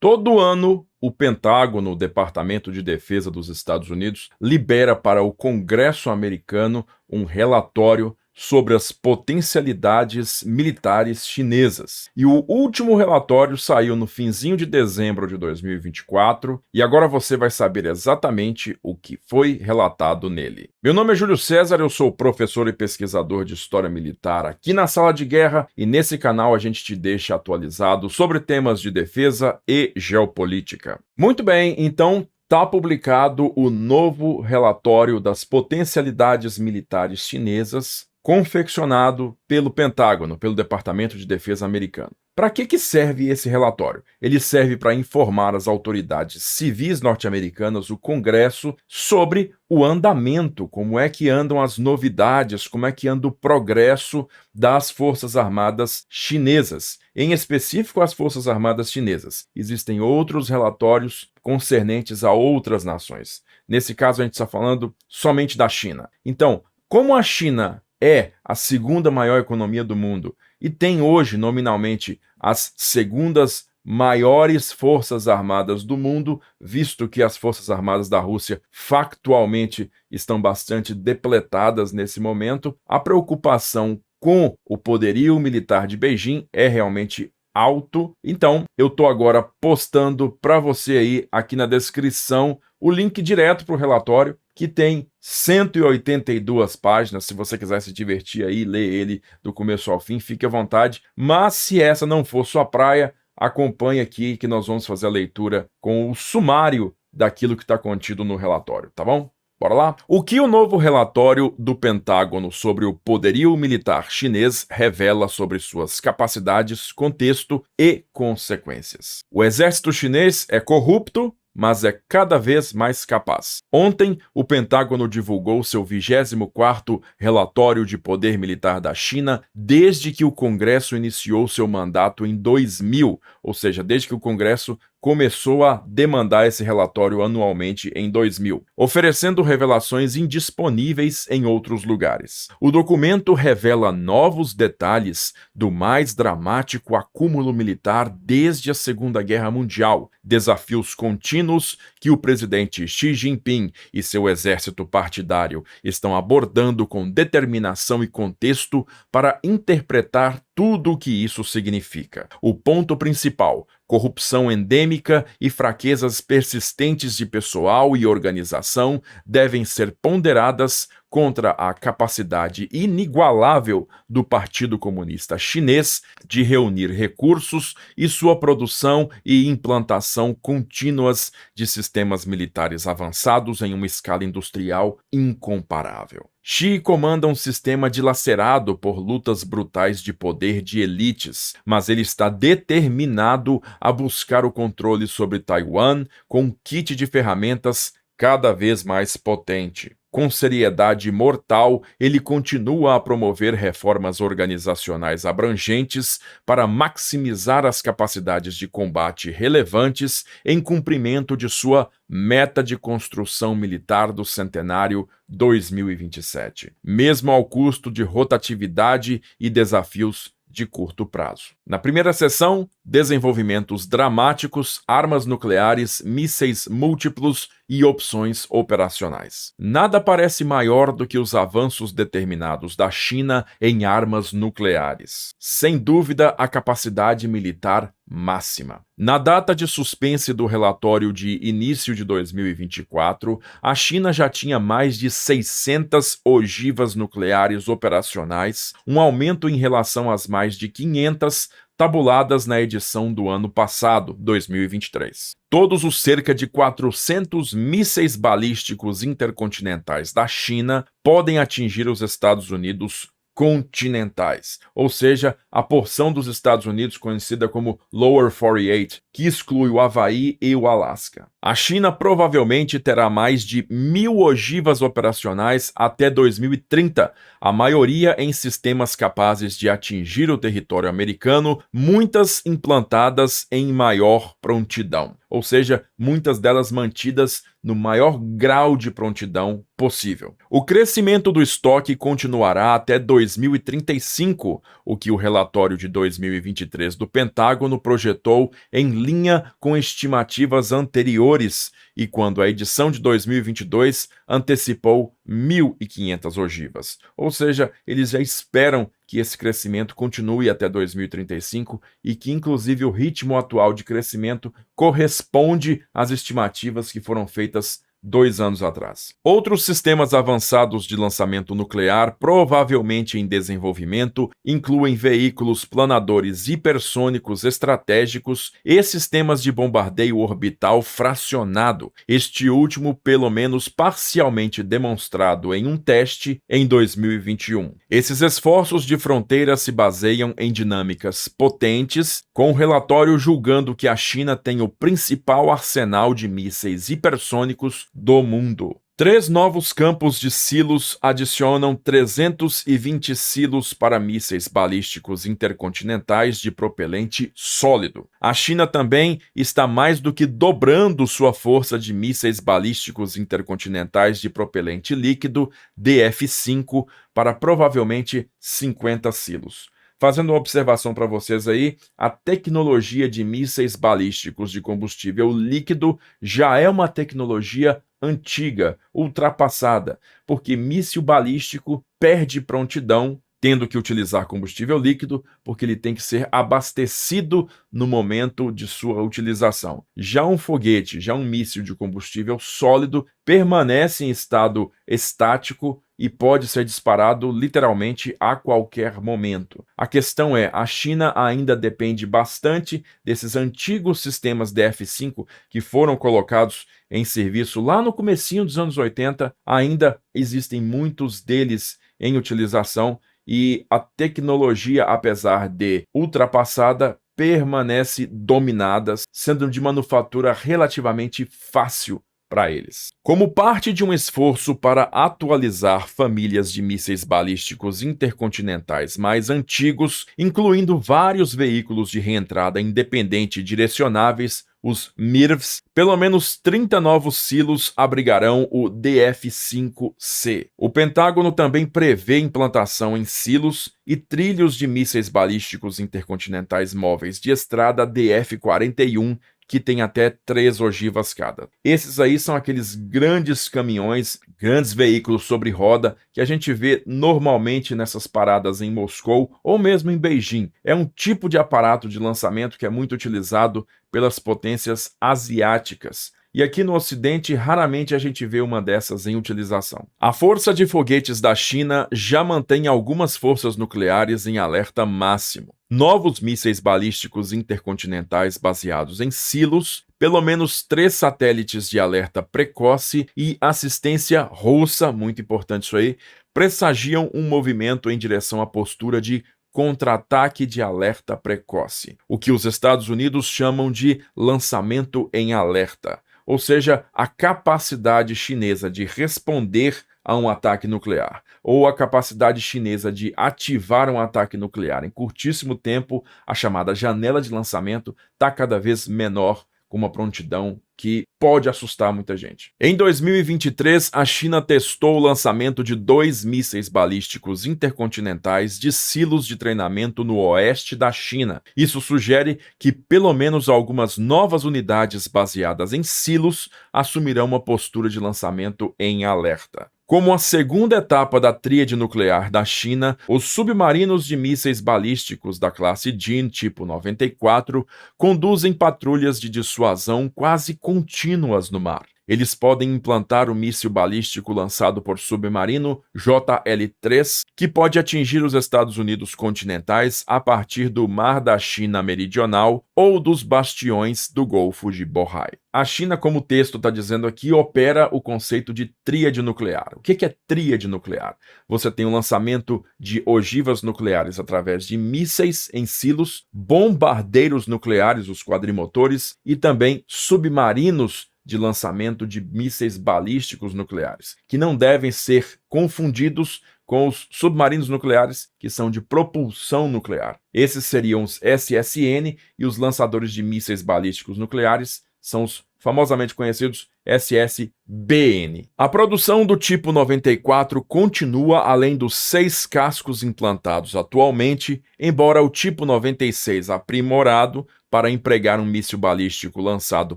Todo ano, o Pentágono, o Departamento de Defesa dos Estados Unidos, libera para o Congresso americano um relatório sobre as potencialidades militares chinesas. E o último relatório saiu no finzinho de dezembro de 2024, e agora você vai saber exatamente o que foi relatado nele. Meu nome é Júlio César, eu sou professor e pesquisador de História Militar aqui na Sala de Guerra, e nesse canal a gente te deixa atualizado sobre temas de defesa e geopolítica. Muito bem, então está publicado o novo relatório das potencialidades militares chinesas, confeccionado pelo Pentágono, pelo Departamento de Defesa americano. Para que serve esse relatório? Ele serve para informar as autoridades civis norte-americanas, o Congresso, sobre o andamento, como é que andam as novidades, como é que anda o progresso das Forças Armadas chinesas, em específico as Forças Armadas chinesas. Existem outros relatórios concernentes a outras nações. Nesse caso, a gente está falando somente da China. Então, como a China é a segunda maior economia do mundo e tem hoje, nominalmente, as segundas maiores forças armadas do mundo, visto que as forças armadas da Rússia factualmente estão bastante depletadas nesse momento, a preocupação com o poderio militar de Beijing é realmente alto. Então, eu estou agora postando para você aí, aqui na descrição, o link direto para o relatório, que tem 182 páginas. Se você quiser se divertir aí, ler ele do começo ao fim, fique à vontade. Mas se essa não for sua praia, acompanhe aqui que nós vamos fazer a leitura com o sumário daquilo que está contido no relatório, tá bom? Bora lá? O que o novo relatório do Pentágono sobre o poderio militar chinês revela sobre suas capacidades, contexto e consequências? O exército chinês é corrupto, mas é cada vez mais capaz. Ontem, o Pentágono divulgou seu 24º relatório de poder militar da China desde que o Congresso iniciou seu mandato em 2000, ou seja, desde que o Congresso começou a demandar esse relatório anualmente em 2000, oferecendo revelações indisponíveis em outros lugares. O documento revela novos detalhes do mais dramático acúmulo militar desde a Segunda Guerra Mundial, desafios contínuos que o presidente Xi Jinping e seu exército partidário estão abordando com determinação e contexto para interpretar tudo o que isso significa. O ponto principal: corrupção endêmica e fraquezas persistentes de pessoal e organização devem ser ponderadas contra a capacidade inigualável do Partido Comunista Chinês de reunir recursos e sua produção e implantação contínuas de sistemas militares avançados em uma escala industrial incomparável. Xi comanda um sistema dilacerado por lutas brutais de poder de elites, mas ele está determinado a buscar o controle sobre Taiwan com um kit de ferramentas cada vez mais potente. Com seriedade mortal, ele continua a promover reformas organizacionais abrangentes para maximizar as capacidades de combate relevantes em cumprimento de sua meta de construção militar do centenário 2027, mesmo ao custo de rotatividade e desafios de curto prazo. Na primeira seção, desenvolvimentos dramáticos, armas nucleares, mísseis múltiplos e opções operacionais. Nada parece maior do que os avanços determinados da China em armas nucleares. Sem dúvida, a capacidade militar máxima. Na data de suspense do relatório de início de 2024, a China já tinha mais de 600 ogivas nucleares operacionais, um aumento em relação às mais de 500 tabuladas na edição do ano passado, 2023. Todos os cerca de 400 mísseis balísticos intercontinentais da China podem atingir os Estados Unidos continentais, ou seja, a porção dos Estados Unidos conhecida como Lower 48, que exclui o Havaí e o Alasca. A China provavelmente terá mais de 1.000 ogivas operacionais até 2030, a maioria em sistemas capazes de atingir o território americano, muitas implantadas em maior prontidão, ou seja, muitas delas mantidas no maior grau de prontidão possível. O crescimento do estoque continuará até 2035, o que o relatório de 2023 do Pentágono projetou em linha com estimativas anteriores e quando a edição de 2022 antecipou 1.500 ogivas. Ou seja, eles já esperam que esse crescimento continue até 2035 e que, inclusive, o ritmo atual de crescimento corresponde às estimativas que foram feitas 2 anos atrás. Outros sistemas avançados de lançamento nuclear, provavelmente em desenvolvimento, incluem veículos planadores hipersônicos estratégicos e sistemas de bombardeio orbital fracionado, este último pelo menos parcialmente demonstrado em um teste em 2021. Esses esforços de fronteira se baseiam em dinâmicas potentes, com o relatório julgando que a China tem o principal arsenal de mísseis hipersônicos do mundo. 3 novos campos de silos adicionam 320 silos para mísseis balísticos intercontinentais de propelente sólido. A China também está mais do que dobrando sua força de mísseis balísticos intercontinentais de propelente líquido, DF-5, para provavelmente 50 silos. Fazendo uma observação para vocês aí, a tecnologia de mísseis balísticos de combustível líquido já é uma tecnologia antiga, ultrapassada, porque míssil balístico perde prontidão tendo que utilizar combustível líquido, porque ele tem que ser abastecido no momento de sua utilização. Já um foguete, já um míssil de combustível sólido, permanece em estado estático e pode ser disparado literalmente a qualquer momento. A questão é, a China ainda depende bastante desses antigos sistemas DF-5 que foram colocados em serviço lá no comecinho dos anos 80, ainda existem muitos deles em utilização e a tecnologia, apesar de ultrapassada, permanece dominada, sendo de manufatura relativamente fácil para eles. Como parte de um esforço para atualizar famílias de mísseis balísticos intercontinentais mais antigos, incluindo vários veículos de reentrada independente direcionáveis, os MIRVs, pelo menos 30 novos silos abrigarão o DF-5C. O Pentágono também prevê implantação em silos e trilhos de mísseis balísticos intercontinentais móveis de estrada DF-41, que tem até 3 ogivas cada. Esses aí são aqueles grandes caminhões, grandes veículos sobre roda que a gente vê normalmente nessas paradas em Moscou ou mesmo em Beijing. É um tipo de aparato de lançamento que é muito utilizado pelas potências asiáticas. E aqui no Ocidente, raramente a gente vê uma dessas em utilização. A Força de Foguetes da China já mantém algumas forças nucleares em alerta máximo. Novos mísseis balísticos intercontinentais baseados em silos, pelo menos 3 satélites de alerta precoce e assistência russa, muito importante isso aí, pressagiam um movimento em direção à postura de contra-ataque de alerta precoce, o que os Estados Unidos chamam de lançamento em alerta, ou seja, a capacidade chinesa de responder a um ataque nuclear, ou a capacidade chinesa de ativar um ataque nuclear em curtíssimo tempo, a chamada janela de lançamento, está cada vez menor, com uma prontidão que pode assustar muita gente. Em 2023, a China testou o lançamento de 2 mísseis balísticos intercontinentais de silos de treinamento no oeste da China. Isso sugere que pelo menos algumas novas unidades baseadas em silos assumirão uma postura de lançamento em alerta. Como a segunda etapa da tríade nuclear da China, os submarinos de mísseis balísticos da classe Jin tipo 94 conduzem patrulhas de dissuasão quase contínuas no mar. Eles podem implantar o míssil balístico lançado por submarino JL-3, que pode atingir os Estados Unidos continentais a partir do Mar da China Meridional ou dos bastiões do Golfo de Bohai. A China, como o texto está dizendo aqui, opera o conceito de tríade nuclear. O que é tríade nuclear? Você tem o lançamento de ogivas nucleares através de mísseis em silos, bombardeiros nucleares, os quadrimotores, e também submarinos de lançamento de mísseis balísticos nucleares, que não devem ser confundidos com os submarinos nucleares, que são de propulsão nuclear. Esses seriam os SSN e os lançadores de mísseis balísticos nucleares são os famosamente conhecidos SSBN. A produção do tipo 94 continua além dos 6 cascos implantados atualmente, embora o tipo 96 aprimorado para empregar um míssil balístico lançado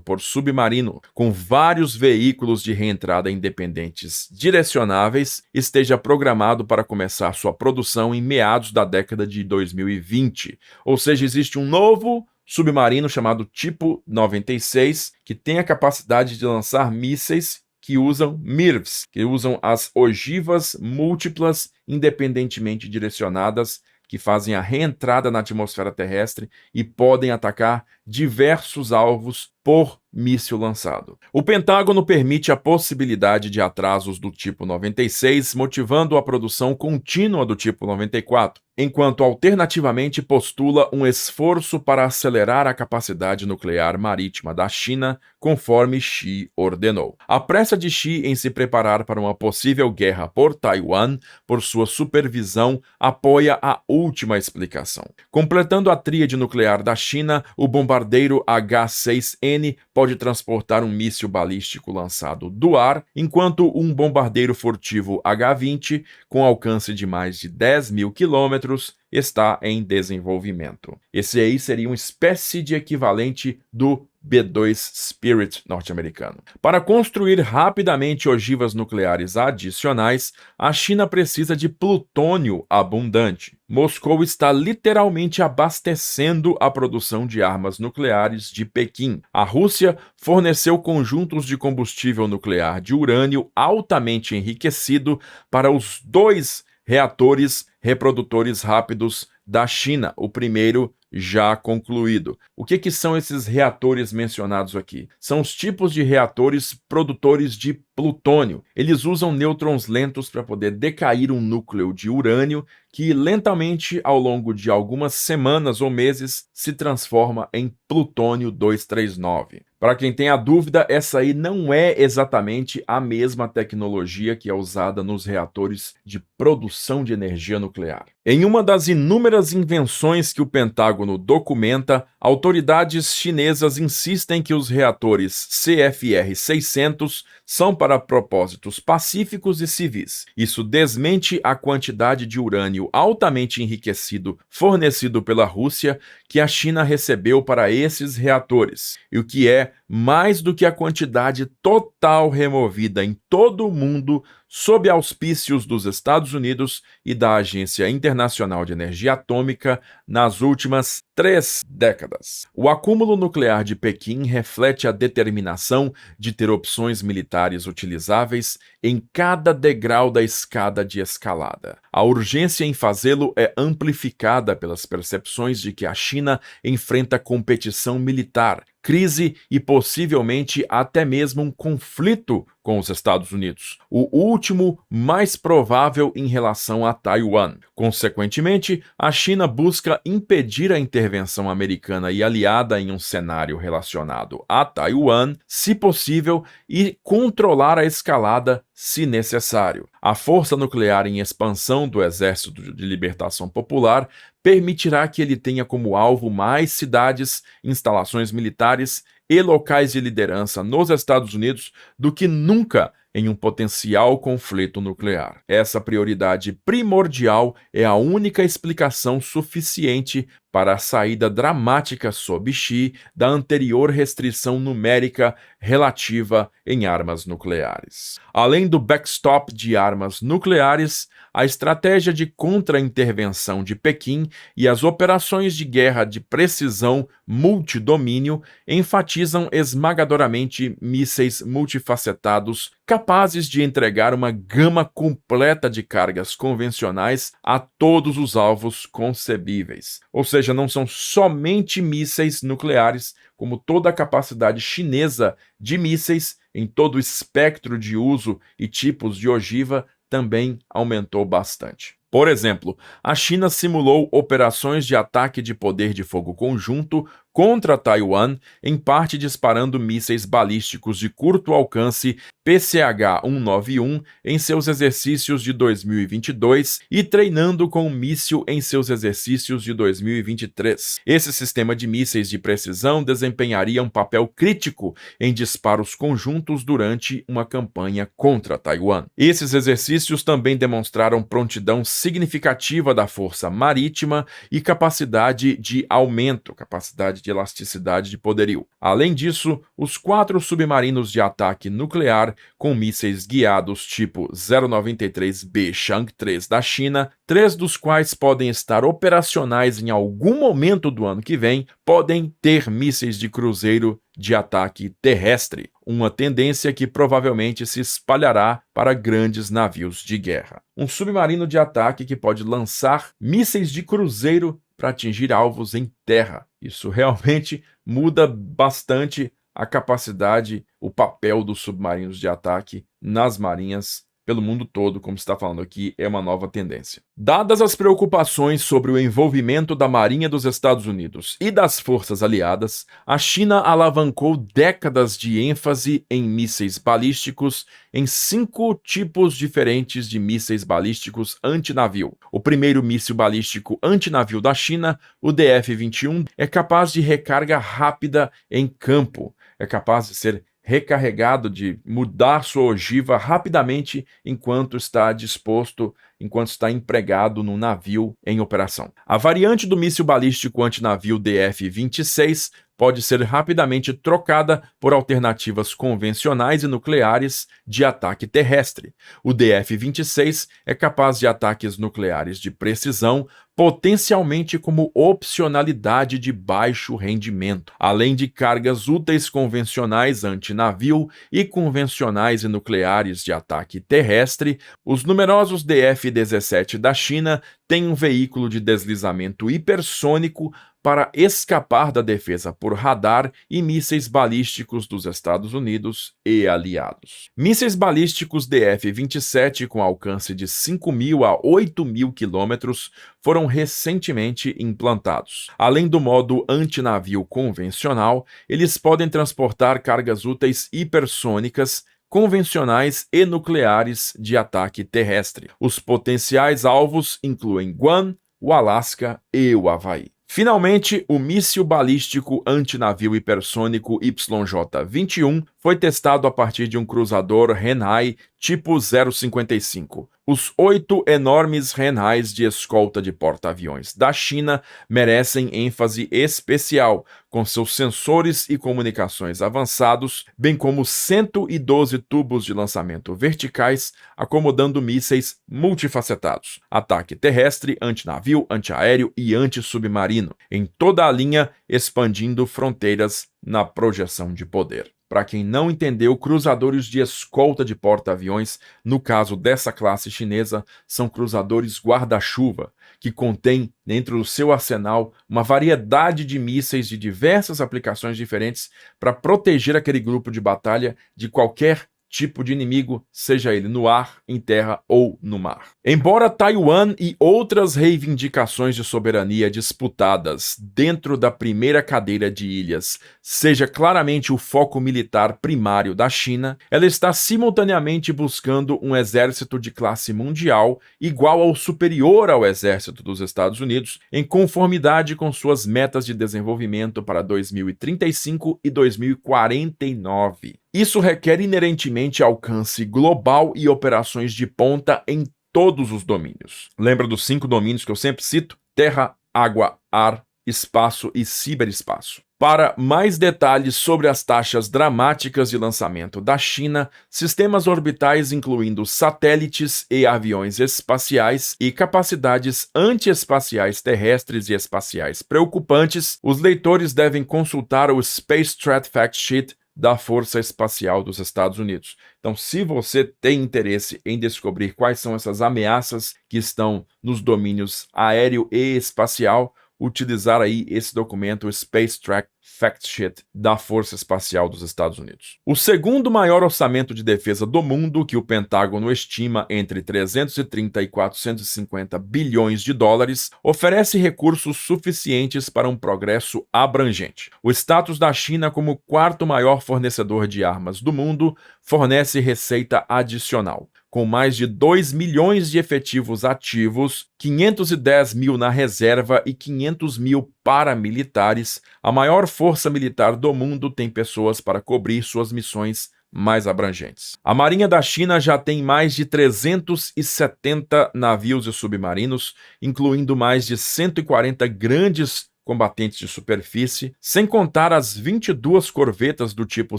por submarino com vários veículos de reentrada independentes direcionáveis esteja programado para começar sua produção em meados da década de 2020. Ou seja, existe um novo submarino chamado tipo 96, que tem a capacidade de lançar mísseis que usam MIRVs, que usam as ogivas múltiplas independentemente direcionadas, que fazem a reentrada na atmosfera terrestre e podem atacar diversos alvos por míssil lançado. O Pentágono permite a possibilidade de atrasos do tipo 96, motivando a produção contínua do tipo 94, enquanto alternativamente postula um esforço para acelerar a capacidade nuclear marítima da China, conforme Xi ordenou. A pressa de Xi em se preparar para uma possível guerra por Taiwan, por sua supervisão, apoia a última explicação. Completando a tríade nuclear da China, o bombardeiro H-6N pode transportar um míssil balístico lançado do ar, enquanto um bombardeiro furtivo H-20, com alcance de mais de 10 mil quilômetros, está em desenvolvimento. Esse aí seria uma espécie de equivalente do B-2 Spirit norte-americano. Para construir rapidamente ogivas nucleares adicionais, a China precisa de plutônio abundante. Moscou está literalmente abastecendo a produção de armas nucleares de Pequim. A Rússia forneceu conjuntos de combustível nuclear de urânio altamente enriquecido para os 2 reatores reprodutores rápidos da China, o primeiro já concluído. O que são esses reatores mencionados aqui? São os tipos de reatores produtores de plutônio. Eles usam nêutrons lentos para poder decair um núcleo de urânio que lentamente, ao longo de algumas semanas ou meses, se transforma em plutônio 239. Para quem tem a dúvida, essa aí não é exatamente a mesma tecnologia que é usada nos reatores de produção de energia nuclear. Em uma das inúmeras invenções que o Pentágono documenta, autoridades chinesas insistem que os reatores CFR-600 são para propósitos pacíficos e civis. Isso desmente a quantidade de urânio altamente enriquecido fornecido pela Rússia que a China recebeu para esses reatores, e o que é mais do que a quantidade total removida em todo o mundo sob auspícios dos Estados Unidos e da Agência Internacional de Energia Atômica nas últimas 3 décadas. O acúmulo nuclear de Pequim reflete a determinação de ter opções militares utilizáveis em cada degrau da escada de escalada. A urgência em fazê-lo é amplificada pelas percepções de que a China enfrenta competição militar, crise e possivelmente até mesmo um conflito com os Estados Unidos, o último mais provável em relação a Taiwan. Consequentemente, a China busca impedir a intervenção americana e aliada em um cenário relacionado a Taiwan, se possível, e controlar a escalada se necessário. A força nuclear em expansão do Exército de Libertação Popular permitirá que ele tenha como alvo mais cidades, instalações militares e locais de liderança nos Estados Unidos do que nunca em um potencial conflito nuclear. Essa prioridade primordial é a única explicação suficiente para a saída dramática sob Xi da anterior restrição numérica relativa em armas nucleares. Além do backstop de armas nucleares, a estratégia de contra-intervenção de Pequim e as operações de guerra de precisão multidomínio enfatizam esmagadoramente mísseis multifacetados capazes de entregar uma gama completa de cargas convencionais a todos os alvos concebíveis. Ou seja, não são somente mísseis nucleares, como toda a capacidade chinesa de mísseis em todo o espectro de uso e tipos de ogiva também aumentou bastante. Por exemplo, a China simulou operações de ataque de poder de fogo conjunto contra Taiwan, em parte disparando mísseis balísticos de curto alcance PCH-191 em seus exercícios de 2022 e treinando com um míssil em seus exercícios de 2023. Esse sistema de mísseis de precisão desempenharia um papel crítico em disparos conjuntos durante uma campanha contra Taiwan. Esses exercícios também demonstraram prontidão significativa da força marítima e capacidade de aumento, capacidade de elasticidade de poderio. Além disso, os 4 submarinos de ataque nuclear com mísseis guiados tipo 093B Chang'e-3 da China, 3 dos quais podem estar operacionais em algum momento do ano que vem, podem ter mísseis de cruzeiro de ataque terrestre, uma tendência que provavelmente se espalhará para grandes navios de guerra. Um submarino de ataque que pode lançar mísseis de cruzeiro para atingir alvos em terra. Isso realmente muda bastante a capacidade, o papel dos submarinos de ataque nas marinhas pelo mundo todo, como está falando aqui, é uma nova tendência. Dadas as preocupações sobre o envolvimento da Marinha dos Estados Unidos e das forças aliadas, a China alavancou décadas de ênfase em mísseis balísticos em 5 tipos diferentes de mísseis balísticos antinavio. O primeiro míssil balístico antinavio da China, o DF-21, é capaz de recarga rápida em campo, é capaz de ser recarregado, de mudar sua ogiva rapidamente enquanto está disposto, enquanto está empregado no navio em operação. A variante do míssil balístico antinavio DF-26 pode ser rapidamente trocada por alternativas convencionais e nucleares de ataque terrestre. O DF-26 é capaz de ataques nucleares de precisão, potencialmente como opcionalidade de baixo rendimento, além de cargas úteis convencionais antinavio e convencionais e nucleares de ataque terrestre. Os numerosos DF-17 da China têm um veículo de deslizamento hipersônico para escapar da defesa por radar e mísseis balísticos dos Estados Unidos e aliados. Mísseis balísticos DF-27 com alcance de 5.000 a 8.000 quilômetros foram recentemente implantados. Além do modo antinavio convencional, eles podem transportar cargas úteis hipersônicas, convencionais e nucleares de ataque terrestre. Os potenciais alvos incluem Guam, o Alasca e o Havaí. Finalmente, o míssil balístico antinavio hipersônico YJ-21 foi testado a partir de um cruzador Renhai tipo 055. Os 8 enormes Renhais de escolta de porta-aviões da China merecem ênfase especial, com seus sensores e comunicações avançados, bem como 112 tubos de lançamento verticais, acomodando mísseis multifacetados, ataque terrestre, antinavio, antiaéreo e antissubmarino, em toda a linha, expandindo fronteiras na projeção de poder. Para quem não entendeu, cruzadores de escolta de porta-aviões, no caso dessa classe chinesa, são cruzadores guarda-chuva, que contêm dentro do seu arsenal uma variedade de mísseis de diversas aplicações diferentes para proteger aquele grupo de batalha de qualquer tipo de inimigo, seja ele no ar, em terra ou no mar. Embora Taiwan e outras reivindicações de soberania disputadas dentro da primeira cadeira de ilhas seja claramente o foco militar primário da China, ela está simultaneamente buscando um exército de classe mundial igual ou superior ao exército dos Estados Unidos, em conformidade com suas metas de desenvolvimento para 2035 e 2049. Isso requer inerentemente alcance global e operações de ponta em todos os domínios. Lembra dos 5 domínios que eu sempre cito? Terra, água, ar, espaço e ciberespaço. Para mais detalhes sobre as taxas dramáticas de lançamento da China, sistemas orbitais incluindo satélites e aviões espaciais e capacidades antiespaciais terrestres e espaciais preocupantes, os leitores devem consultar o Space Threat Fact Sheet da Força Espacial dos Estados Unidos. Então, se você tem interesse em descobrir quais são essas ameaças que estão nos domínios aéreo e espacial, utilizar aí esse documento, o Space Track Fact Sheet da Força Espacial dos Estados Unidos. O segundo maior orçamento de defesa do mundo, que o Pentágono estima entre 330 e 450 bilhões de dólares, oferece recursos suficientes para um progresso abrangente. O status da China como quarto maior fornecedor de armas do mundo fornece receita adicional. Com mais de 2 milhões de efetivos ativos, 510 mil na reserva e 500 mil paramilitares, a maior força militar do mundo tem pessoas para cobrir suas missões mais abrangentes. A Marinha da China já tem mais de 370 navios e submarinos, incluindo mais de 140 grandes combatentes de superfície, sem contar as 22 corvetas do tipo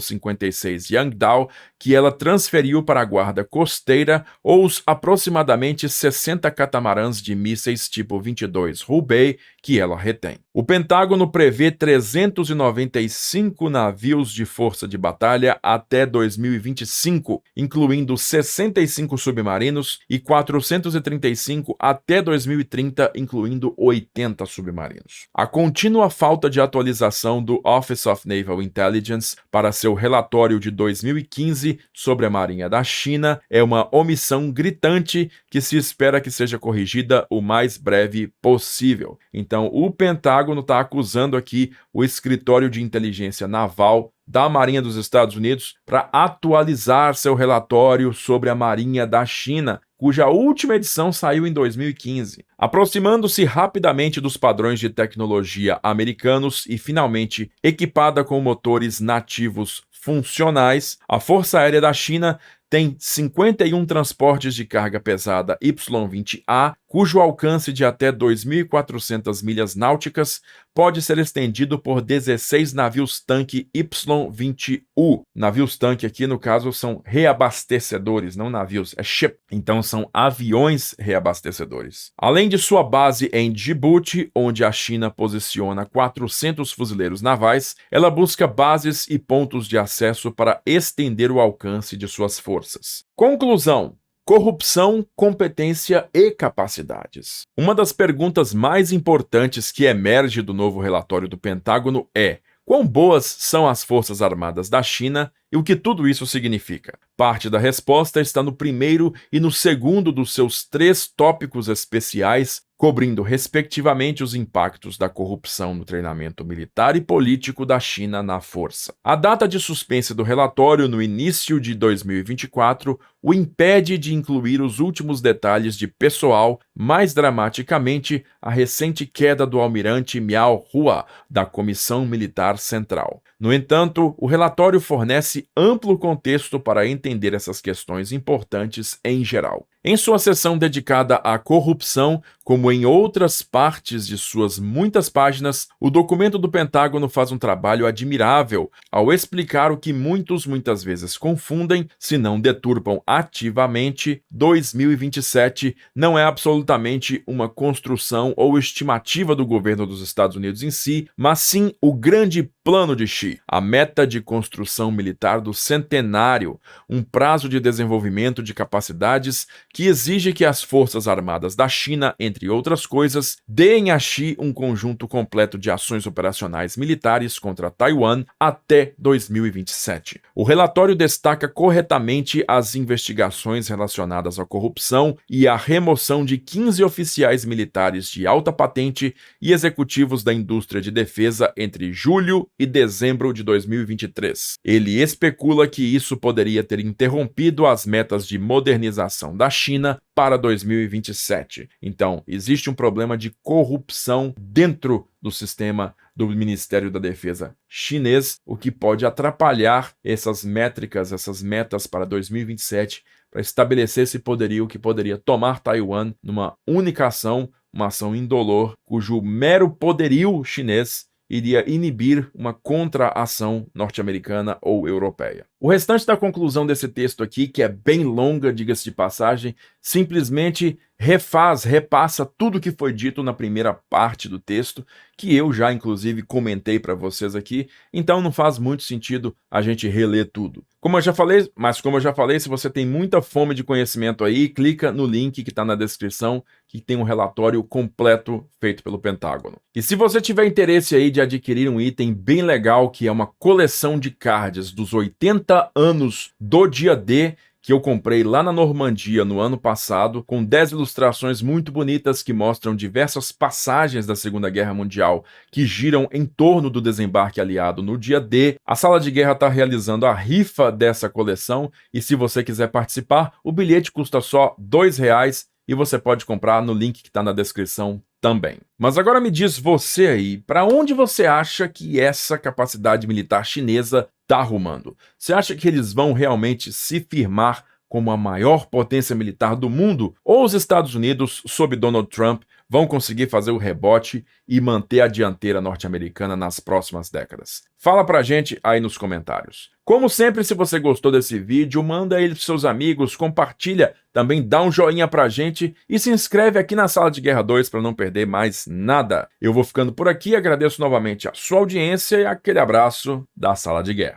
56 Yangdao que ela transferiu para a guarda costeira ou os aproximadamente 60 catamarãs de mísseis tipo 22 Hubei que ela retém. O Pentágono prevê 395 navios de força de batalha até 2025, incluindo 65 submarinos, e 435 até 2030, incluindo 80 submarinos. A contínua falta de atualização do Office of Naval Intelligence para seu relatório de 2015 sobre a Marinha da China é uma omissão gritante que se espera que seja corrigida o mais breve possível. Então, o Pentágono está acusando aqui o Escritório de Inteligência Naval da Marinha dos Estados Unidos para atualizar seu relatório sobre a Marinha da China, cuja última edição saiu em 2015. Aproximando-se rapidamente dos padrões de tecnologia americanos e finalmente equipada com motores nativos funcionais, a Força Aérea da China tem 51 transportes de carga pesada Y-20A, cujo alcance de até 2.400 milhas náuticas pode ser estendido por 16 navios-tanque Y-20U. Navios-tanque aqui, no caso, são reabastecedores, não navios, é ship. Então, são aviões reabastecedores. Além de sua base em Djibouti, onde a China posiciona 400 fuzileiros navais, ela busca bases e pontos de acesso para estender o alcance de suas forças. Conclusão: corrupção, competência e capacidades. Uma das perguntas mais importantes que emerge do novo relatório do Pentágono é: quão boas são as Forças Armadas da China e o que tudo isso significa? Parte da resposta está no primeiro e no segundo dos seus 3 tópicos especiais, cobrindo respectivamente os impactos da corrupção no treinamento militar e político da China na força. A data de suspense do relatório no início de 2024 o impede de incluir os últimos detalhes de pessoal, mais dramaticamente a recente queda do almirante Miao Hua da Comissão Militar Central. No entanto, o relatório fornece amplo contexto para entender essas questões importantes em geral. Em sua seção dedicada à corrupção, como em outras partes de suas muitas páginas, o documento do Pentágono faz um trabalho admirável ao explicar o que muitas vezes confundem, se não deturpam ativamente. 2027 não é absolutamente uma construção ou estimativa do governo dos Estados Unidos em si, mas sim o grande plano de Xi, a meta de construção militar do centenário, um prazo de desenvolvimento de capacidades que exige que as Forças Armadas da China, entre outras coisas, deem a Xi um conjunto completo de ações operacionais militares contra Taiwan até 2027. O relatório destaca corretamente as investigações relacionadas à corrupção e à remoção de 15 oficiais militares de alta patente e executivos da indústria de defesa entre julho e dezembro de 2023. Ele especula que isso poderia ter interrompido as metas de modernização da China para 2027. Então, existe um problema de corrupção dentro do sistema do Ministério da Defesa chinês, o que pode atrapalhar essas métricas, essas metas para 2027, para estabelecer esse poderio que poderia tomar Taiwan numa única ação, uma ação indolor, cujo mero poderio chinês iria inibir uma contra-ação norte-americana ou europeia. O restante da conclusão desse texto aqui, que é bem longa, diga-se de passagem, simplesmente repassa tudo que foi dito na primeira parte do texto, que eu já inclusive comentei para vocês aqui, então não faz muito sentido a gente reler tudo. Como eu já falei, se você tem muita fome de conhecimento aí, clica no link que está na descrição, que tem um relatório completo feito pelo Pentágono. E se você tiver interesse aí de adquirir um item bem legal, que é uma coleção de cards dos 80 anos do dia D, que eu comprei lá na Normandia no ano passado, com 10 ilustrações muito bonitas que mostram diversas passagens da Segunda Guerra Mundial que giram em torno do desembarque aliado no dia D. A Sala de Guerra está realizando a rifa dessa coleção e se você quiser participar, o bilhete custa só R$2 e você pode comprar no link que está na descrição também. Mas agora me diz você aí, para onde você acha que essa capacidade militar chinesa está arrumando? Você acha que eles vão realmente se firmar como a maior potência militar do mundo? Ou os Estados Unidos, sob Donald Trump, vão conseguir fazer o rebote e manter a dianteira norte-americana nas próximas décadas? Fala pra gente aí nos comentários. Como sempre, se você gostou desse vídeo, manda ele pros seus amigos, compartilha, também dá um joinha pra gente e se inscreve aqui na Sala de Guerra 2 para não perder mais nada. Eu vou ficando por aqui, agradeço novamente a sua audiência e aquele abraço da Sala de Guerra.